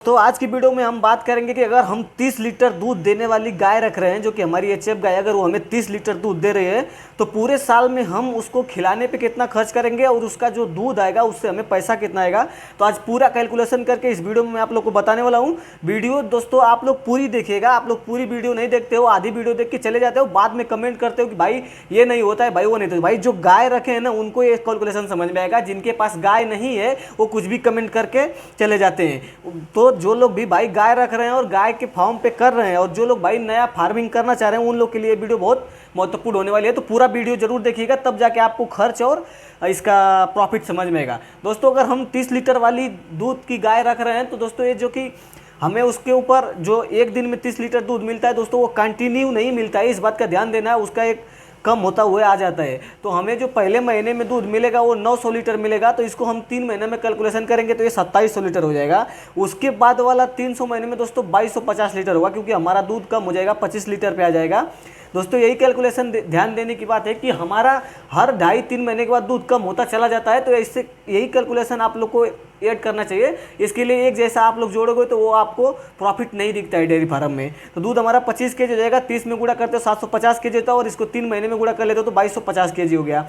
तो आज की वीडियो में हम बात करेंगे कि अगर हम 30 लीटर दूध देने वाली गाय रख रहे हैं, जो कि हमारी एचएफ गाय, अगर वो हमें 30 लीटर दूध दे रही है तो पूरे साल में हम उसको खिलाने पे कितना खर्च करेंगे और उसका जो दूध आएगा उससे हमें पैसा कितना आएगा। तो आज पूरा कैलकुलेशन करके इस वीडियो में मैं आप लोग को बताने वाला हूँ। वीडियो दोस्तों आप लोग पूरी देखिएगा। आप लोग पूरी वीडियो नहीं देखते हो, आधी वीडियो देख के चले जाते हो, बाद में कमेंट करते हो कि भाई ये नहीं होता है, भाई वो नहीं होता है। भाई जो गाय रखे हैं ना उनको ये कैलकुलेशन समझ में आएगा, जिनके पास गाय नहीं है वो कुछ भी कमेंट करके चले जाते हैं। तो जो लोग भी भाई गाय रख रहे हैं और गाय के फार्म पे कर रहे हैं और जो लोग भाई नया फार्मिंग करना चाह रहे हैं उन लोग के लिए वीडियो बहुत महत्वपूर्ण होने वाली है। तो पूरा वीडियो जरूर देखिएगा, तब जाके आपको खर्च और इसका प्रॉफिट समझ में आएगा। दोस्तों अगर हम 30 लीटर वाली दूध की गाय रख रहे हैं तो दोस्तों ये जो कि हमें उसके ऊपर जो एक दिन में 30 लीटर दूध मिलता है दोस्तों वो कंटिन्यू नहीं मिलता है, इस बात का ध्यान देना है। उसका एक कम होता हुआ आ जाता है। तो हमें जो पहले महीने में दूध मिलेगा वो 900 लीटर मिलेगा। तो इसको हम 3 महीने में कैलकुलेशन करेंगे तो ये 2700 लीटर हो जाएगा। उसके बाद वाला 300 महीने में दोस्तों 2250 लीटर होगा, क्योंकि हमारा दूध कम हो जाएगा, 25 लीटर पे आ जाएगा। दोस्तों यही कैलकुलेशन ध्यान देने की बात है कि हमारा हर 2.5-3 महीने के बाद दूध कम होता चला जाता है। तो इससे यही कैलकुलेशन आप लोग को ऐड करना चाहिए। इसके लिए एक जैसा आप लोग जोड़ोगे तो वो आपको प्रॉफिट नहीं दिखता है डेयरी फार्म में। तो दूध हमारा 25 केजी हो जाएगा, 30 में गुणा करते हो 750 केजी होता है और इसको 3 महीने में गुणा कर लेते हो तो 2250 केजी हो गया।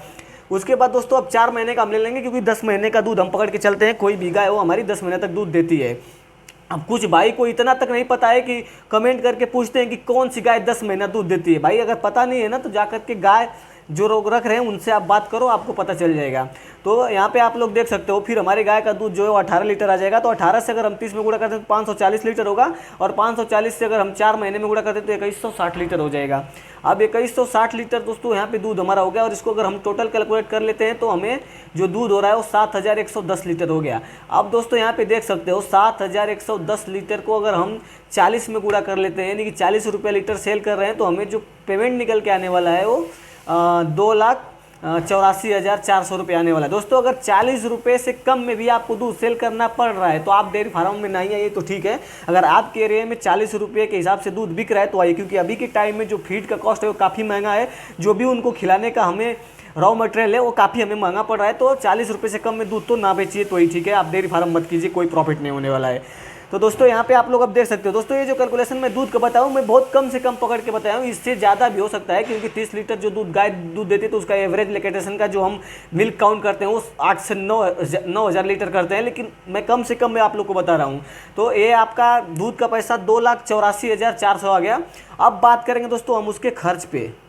उसके बाद दोस्तों अब 4 महीने का हम ले लेंगे, क्योंकि 10 महीने का दूध हम पकड़ के चलते हैं। कोई भी गाय वो हमारी 10 महीने तक दूध देती है। अब कुछ भाई को इतना तक नहीं पता है कि कमेंट करके पूछते हैं कि कौन सी गाय 10 महीना दूध देती है। भाई अगर पता नहीं है ना तो जाकर के गाय जो लोग रख रहे हैं उनसे आप बात करो, आपको पता चल जाएगा। तो यहाँ पे आप लोग देख सकते हो। फिर हमारी गाय का दूध जो है वो 18 लीटर आ जाएगा। तो 18 से अगर हम 30 में गुणा करते हैं तो 540 लीटर होगा और 540 से अगर हम 4 महीने में गुणा करते हैं तो 2160 लीटर हो जाएगा। अब 2160 लीटर दोस्तों यहाँ पे दूध हमारा हो गया और इसको अगर हम टोटल कैलकुलेट कर लेते हैं तो हमें जो दूध हो रहा है वो 7110 लीटर हो गया। अब दोस्तों यहाँ पे देख सकते हो 7110 लीटर को अगर हम 40 में गुणा कर लेते हैं, यानी कि 40 रुपये लीटर सेल कर रहे हैं, तो हमें जो पेमेंट निकल के आने वाला है वो 2,84,400 रुपये आने वाला है। दोस्तों अगर 40 रुपये से कम में भी आपको दूध सेल करना पड़ रहा है तो आप डेयरी फार्म में नहीं आइए तो ठीक है। अगर आपके एरिया में 40 रुपये के हिसाब से दूध बिक रहा है तो आइए, क्योंकि अभी के टाइम में जो फीड का कॉस्ट है वो काफ़ी महंगा है। जो भी उनको खिलाने का हमें रॉ मटेरियल है वो काफ़ी हमें महंगा पड़ रहा है। तो 40 रुपये से कम में दूध तो ना बेचिए तो ही ठीक है। आप डेयरी फार्म मत कीजिए, कोई प्रॉफिट नहीं होने वाला है। तो दोस्तों यहाँ पे आप लोग अब देख सकते हो। दोस्तों ये जो कैलकुलेशन मैं दूध का बताऊँ मैं बहुत कम से कम पकड़ के बताया हूँ, इससे ज़्यादा भी हो सकता है, क्योंकि 30 लीटर जो दूध गाय दूध देती है तो उसका एवरेज लैक्टेशन का जो हम मिल्क काउंट करते हैं वो 8 से 9,000 लीटर करते हैं। लेकिन मैं कम से कम मैं आप लोग को बता रहा हूँ। तो ये आपका दूध का पैसा 2,84,400 आ गया। अब बात करेंगे दोस्तों हम उसके खर्च पे।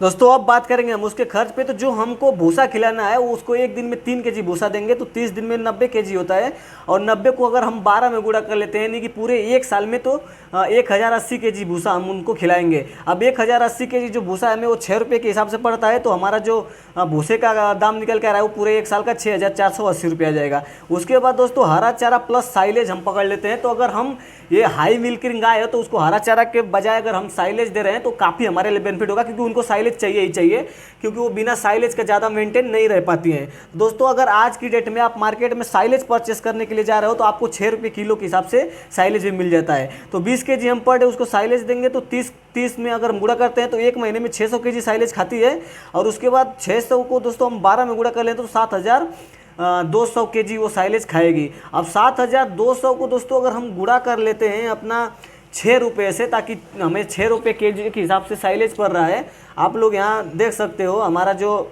दोस्तों अब बात करेंगे हम उसके खर्च पे। तो जो हमको भूसा खिलाना है वो उसको एक दिन में 3 केजी भूसा देंगे तो 30 दिन में 90 केजी होता है। और 90 को अगर हम 12 में गुणा कर लेते हैं, यानी कि पूरे एक साल में तो 1080 केजी भूसा हम उनको खिलाएंगे। अब 1080 केजी जो भूसा हमें वो 6 रुपये के हिसाब से पड़ता है। तो हमारा जो भूसे का दाम निकल के आ रहा है वो पूरे एक साल का 6,480 रुपये आ जाएगा। उसके बाद दोस्तों हरा चारा प्लस साइलेज हम पकड़ लेते हैं। तो अगर हम ये हाई मिल्किंग गाय है तो उसको हरा चारा के बजाय अगर हम साइलेज दे रहे हैं तो काफ़ी हमारे लिए बेनिफिट होगा, क्योंकि उनको साइलेज चाहिए ही चाहिए, क्योंकि वो बिना साइलेज का ज़्यादा मेंटेन नहीं रह पाती हैं। दोस्तों अगर आज की डेट में आप मार्केट में साइलेज परचेस करने के लिए जा रहे हो तो आपको 6 रुपये किलो के हिसाब से साइलेज भी मिल जाता है। तो 20 केजी हम पर डे उसको साइलेज देंगे तो 30 में अगर हम गुणा करते हैं तो एक महीने में 600 केजी साइलेज खाती है। और उसके बाद 600 को दोस्तों हम 12 में गुणा कर लें तो 7,200 केजी वो साइलेज खाएगी। अब 7,200 को दोस्तों अगर हम गुणा कर लेते हैं अपना 6 रुपये से, ताकि हमें 6 रुपये केजी के हिसाब से साइलेज पड़ रहा है। आप लोग यहाँ देख सकते हो हमारा जो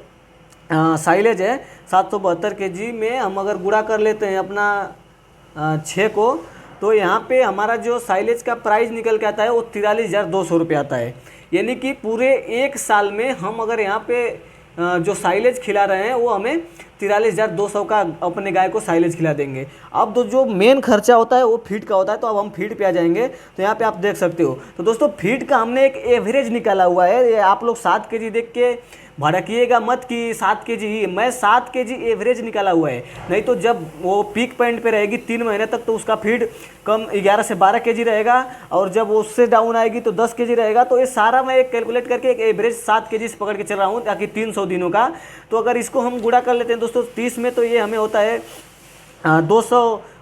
साइलेज है 772 केजी में हम अगर गुणा कर लेते हैं अपना 6 को, तो यहाँ पे हमारा जो साइलेज का प्राइस निकल के आता है वो 43,200 रुपये आता है। यानी कि पूरे एक साल में हम अगर यहाँ पे जो साइलेज खिला रहे हैं वो हमें 43,200 का अपने गाय को साइलेज खिला देंगे। अब तो जो मेन खर्चा होता है वो फीड का होता है। तो अब हम फीड पे आ जाएंगे। तो यहाँ पे आप देख सकते हो। तो दोस्तों फीड का हमने एक एवरेज निकाला हुआ है। ये आप लोग 7 केजी देख के भड़किएगा मत कि 7 केजी ही, मैं 7 केजी एवरेज निकाला हुआ है। नहीं तो जब वो पीक पॉइंट पे रहेगी 3 महीने तक तो उसका फीड कम 11 से 12 केजी रहेगा, और जब वो उससे डाउन आएगी तो 10 केजी रहेगा। तो ये सारा मैं एक कैलकुलेट करके एक एवरेज 7 केजी से पकड़ के चल रहा हूँ, ताकि 300 दिनों का। तो अगर इसको हम गुणा कर लेते हैं दोस्तों 30 में तो ये हमें होता है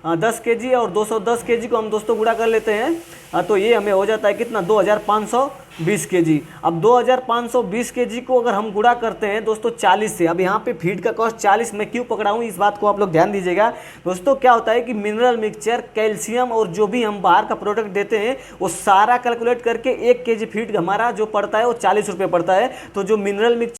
10 केजी और 210 केजी को हम दोस्तों गुणा कर लेते हैं, तो ये हमें हो जाता है कितना 2520 केजी। अब 2520 केजी को अगर हम गुणा करते हैं दोस्तों 40 से, अब यहाँ पे फीड का कॉस्ट 40 मैं क्यों पकड़ा हूँ इस बात को आप लोग ध्यान दीजिएगा। दोस्तों क्या होता है कि मिनरल मिक्सचर, कैल्शियम और जो भी हम बाहर का प्रोडक्ट देते हैं वो सारा कैलकुलेट करके 1 केजी फीड हमारा जो पड़ता है वो 40 रुपये पड़ता है। तो जो मिनरल मिक्सचर